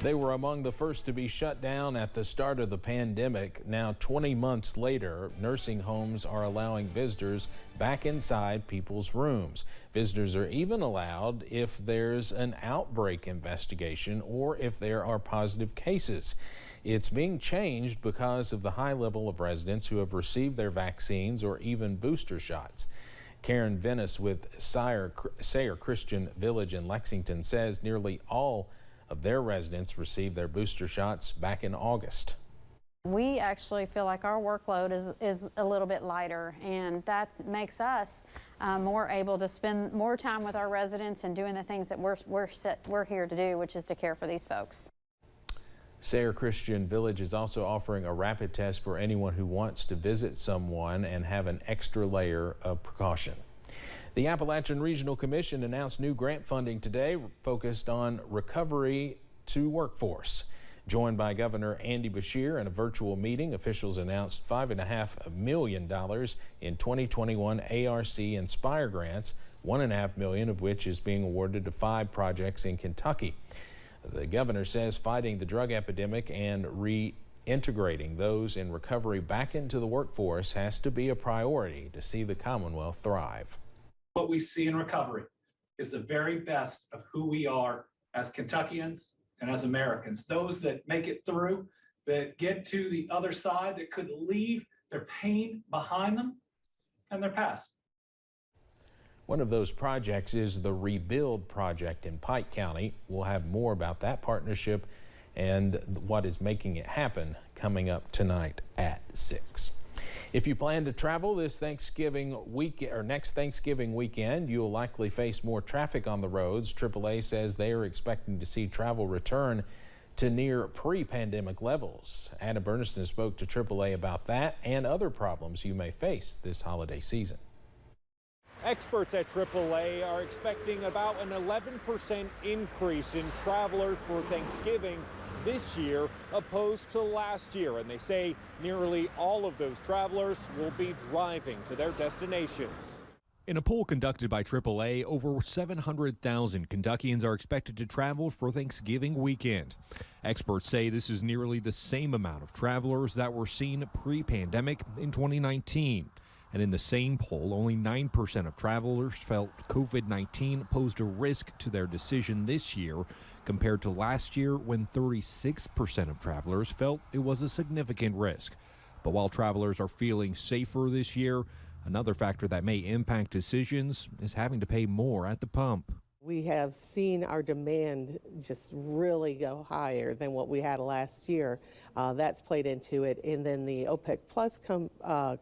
They were among the first to be shut down at the start of the pandemic. Now, 20 months later, nursing homes are allowing visitors back inside people's rooms. Visitors are even allowed if there's an outbreak investigation or if there are positive cases. It's being changed because of the high level of residents who have received their vaccines or even booster shots. Karen Venice with Sayre Christian Village in Lexington says nearly all of their residents received their booster shots back in August. We actually feel like our workload is a little bit lighter, and that makes us more able to spend more time with our residents and doing the things that we're here to do, which is to care for these folks. Sayre Christian Village is also offering a rapid test for anyone who wants to visit someone and have an extra layer of precaution. The Appalachian Regional Commission announced new grant funding today focused on recovery to workforce. Joined by Governor Andy Beshear in a virtual meeting, officials announced $5.5 million in 2021 ARC Inspire grants, $1.5 million of which is being awarded to 5 projects in Kentucky. The governor says fighting the drug epidemic and reintegrating those in recovery back into the workforce has to be a priority to see the Commonwealth thrive. What we see in recovery is the very best of who we are as Kentuckians and as Americans. Those that make it through, that get to the other side, that could leave their pain behind them and their past. One of those projects is the Rebuild Project in Pike County. We'll have more about that partnership and what is making it happen coming up tonight at 6. If you plan to travel this Thanksgiving week or next Thanksgiving weekend, you'll likely face more traffic on the roads. AAA says they are expecting to see travel return to near pre-pandemic levels. Adam Bernstein spoke to AAA about that and other problems you may face this holiday season. Experts at AAA are expecting about an 11% increase in travelers for Thanksgiving this year opposed to last year, and they say nearly all of those travelers will be driving to their destinations. In a poll conducted by AAA, over 700,000 Kentuckians are expected to travel for Thanksgiving weekend. Experts say this is nearly the same amount of travelers that were seen pre-pandemic in 2019. And in the same poll, only 9% of travelers felt COVID-19 posed a risk to their decision this year, compared to last year when 36% of travelers felt it was a significant risk. But while travelers are feeling safer this year, another factor that may impact decisions is having to pay more at the pump. We have seen our demand just really go higher than what we had last year. That's played into it. And then the OPEC Plus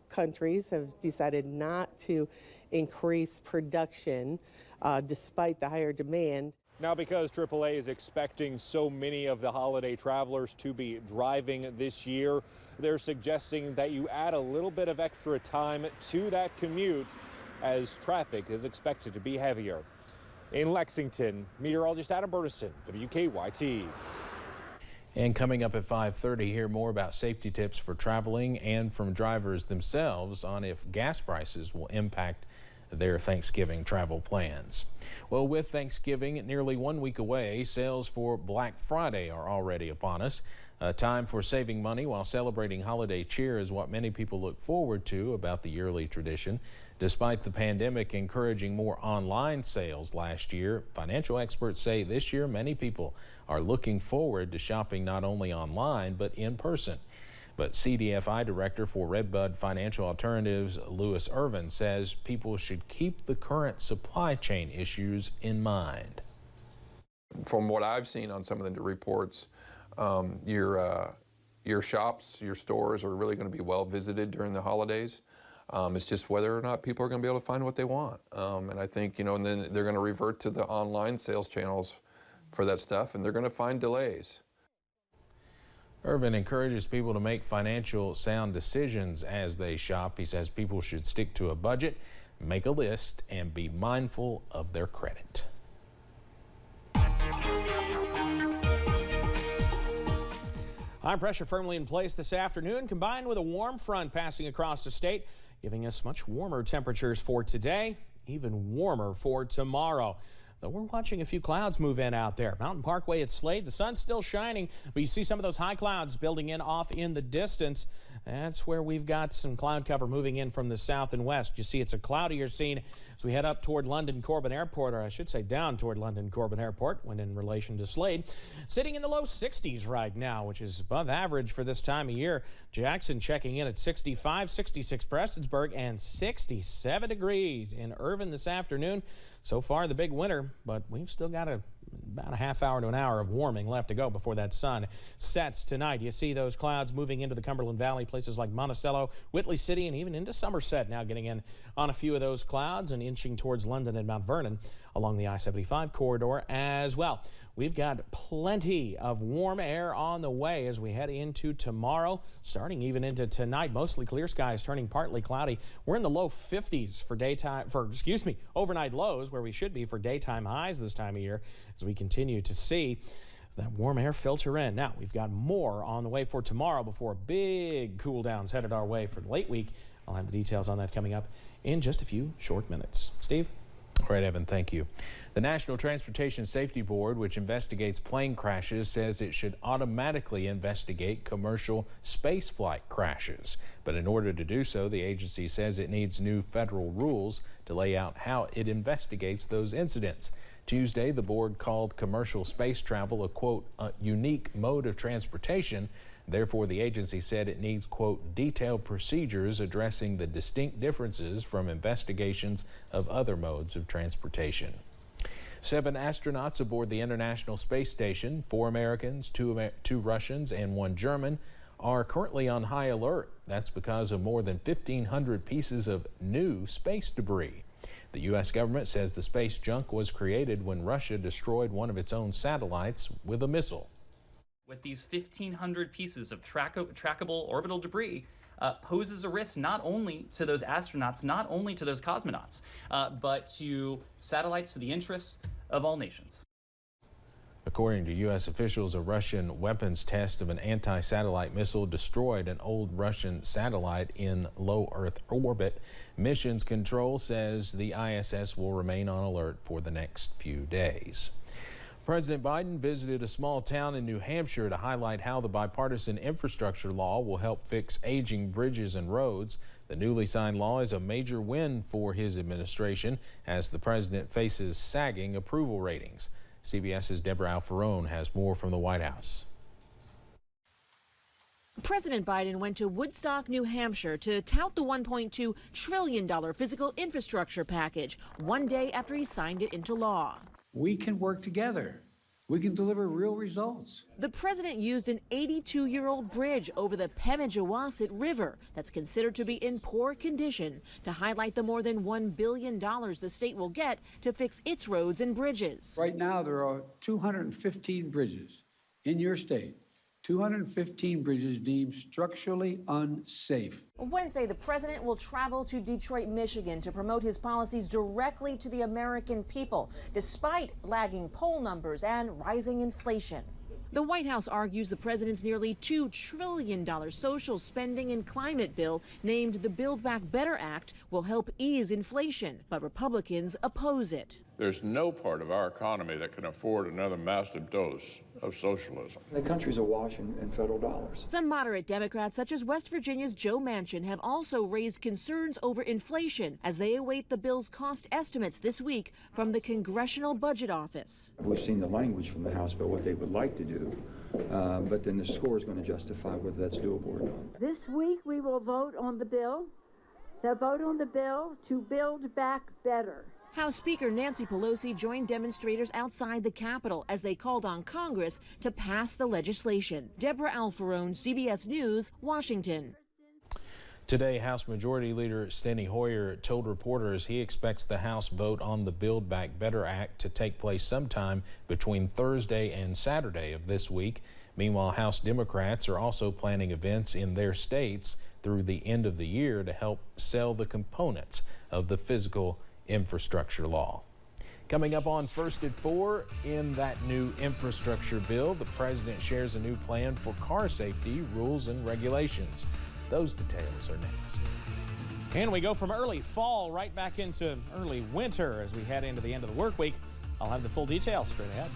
countries have decided not to increase production despite the higher demand. Now, because AAA is expecting so many of the holiday travelers to be driving this year, they're suggesting that you add a little bit of extra time to that commute as traffic is expected to be heavier. In Lexington, meteorologist Adam Bernstein, WKYT. And coming up at 5:30, hear more about safety tips for traveling and from drivers themselves on if gas prices will impact their Thanksgiving travel plans. Well, with Thanksgiving nearly 1 week away, sales for Black Friday are already upon us. A time for saving money while celebrating holiday cheer is what many people look forward to about the yearly tradition. Despite the pandemic encouraging more online sales last year, financial experts say this year many people are looking forward to shopping not only online but in person. But CDFI Director for Redbud Financial Alternatives, Louis Irvin, says people should keep the current supply chain issues in mind. From what I've seen on some of the reports, your shops, your stores are really going to be well visited during the holidays. It's just whether or not people are going to be able to find what they want. And I think, and then they're going to revert to the online sales channels for that stuff, and they're going to find delays. Irvin encourages people to make financial sound decisions as they shop. He says people should stick to a budget, make a list, and be mindful of their credit. High pressure firmly in place this afternoon, combined with a warm front passing across the state, giving us much warmer temperatures for today, even warmer for tomorrow. though we're watching a few clouds move in out there. Mountain Parkway at Slade, the sun's still shining, but you see some of those high clouds building in off in the distance. That's where we've got some cloud cover moving in from the south and west. You see it's a cloudier scene as we head up toward London Corbin Airport, or I should say down toward London Corbin Airport when in relation to Slade. Sitting in the low 60s right now, which is above average for this time of year. Jackson checking in at 65, 66 Prestonsburg, and 67 degrees in Irvin this afternoon. So far the big winter, but we've still got about a half hour to an hour of warming left to go before that sun sets tonight. You see those clouds moving into the Cumberland Valley, places like Monticello, Whitley City, and even into Somerset now getting in on a few of those clouds and inching towards London and Mount Vernon along the I-75 corridor as well. We've got plenty of warm air on the way as we head into tomorrow, starting even into tonight. Mostly clear skies, turning partly cloudy. We're in the low 50s for overnight lows, where we should be for daytime highs this time of year, as we continue to see that warm air filter in. Now, we've got more on the way for tomorrow before big cool downs headed our way for the late week. I'll have the details on that coming up in just a few short minutes. Steve? All right, Evan, thank you. The National Transportation Safety Board, which investigates plane crashes, says it should automatically investigate commercial spaceflight crashes. But in order to do so, the agency says it needs new federal rules to lay out how it investigates those incidents. Tuesday, the board called commercial space travel a, quote, a unique mode of transportation. Therefore, the agency said it needs, quote, detailed procedures addressing the distinct differences from investigations of other modes of transportation. 7 astronauts aboard the International Space Station, 4 Americans, 2 Russians, and 1 German, are currently on high alert. That's because of more than 1,500 pieces of new space debris. The U.S. government says the space junk was created when Russia destroyed one of its own satellites with a missile. With these 1,500 pieces of trackable orbital debris poses a risk not only to those astronauts, not only to those cosmonauts, but to satellites, to the interests of all nations. According to U.S. officials, a Russian weapons test of an anti-satellite missile destroyed an old Russian satellite in low Earth orbit. Missions Control says the ISS will remain on alert for the next few days. President Biden visited a small town in New Hampshire to highlight how the bipartisan infrastructure law will help fix aging bridges and roads. The newly signed law is a major win for his administration as the president faces sagging approval ratings. CBS's Deborah Alfarone has more from the White House. President Biden went to Woodstock, New Hampshire to tout the $1.2 trillion physical infrastructure package one day after he signed it into law. We can work together. We can deliver real results. The president used an 82-year-old bridge over the Pemigewasset River that's considered to be in poor condition to highlight the more than $1 billion the state will get to fix its roads and bridges. Right now, there are 215 bridges in your state. 215 bridges deemed structurally unsafe. Wednesday, the president will travel to Detroit, Michigan to promote his policies directly to the American people, despite lagging poll numbers and rising inflation. The White House argues the president's nearly $2 trillion social spending and climate bill, named the Build Back Better Act, will help ease inflation, but Republicans oppose it. There's no part of our economy that can afford another massive dose of socialism. The country's awash in federal dollars. Some moderate Democrats, such as West Virginia's Joe Manchin, have also raised concerns over inflation as they await the bill's cost estimates this week from the Congressional Budget Office. We've seen the language from the House about what they would like to do, but then the score is going to justify whether that's doable or not. This week we will vote on the bill to build back better. House Speaker Nancy Pelosi joined demonstrators outside the Capitol as they called on Congress to pass the legislation. Deborah Alfarone, CBS News, Washington. Today, House Majority Leader Steny Hoyer told reporters he expects the House vote on the Build Back Better Act to take place sometime between Thursday and Saturday of this week. Meanwhile, House Democrats are also planning events in their states through the end of the year to help sell the components of the physical infrastructure law. Coming up on First at 4, in that new infrastructure bill, the president shares a new plan for car safety rules and regulations. Those details are next. And we go from early fall right back into early winter as we head into the end of the work week. I'll have the full details straight ahead.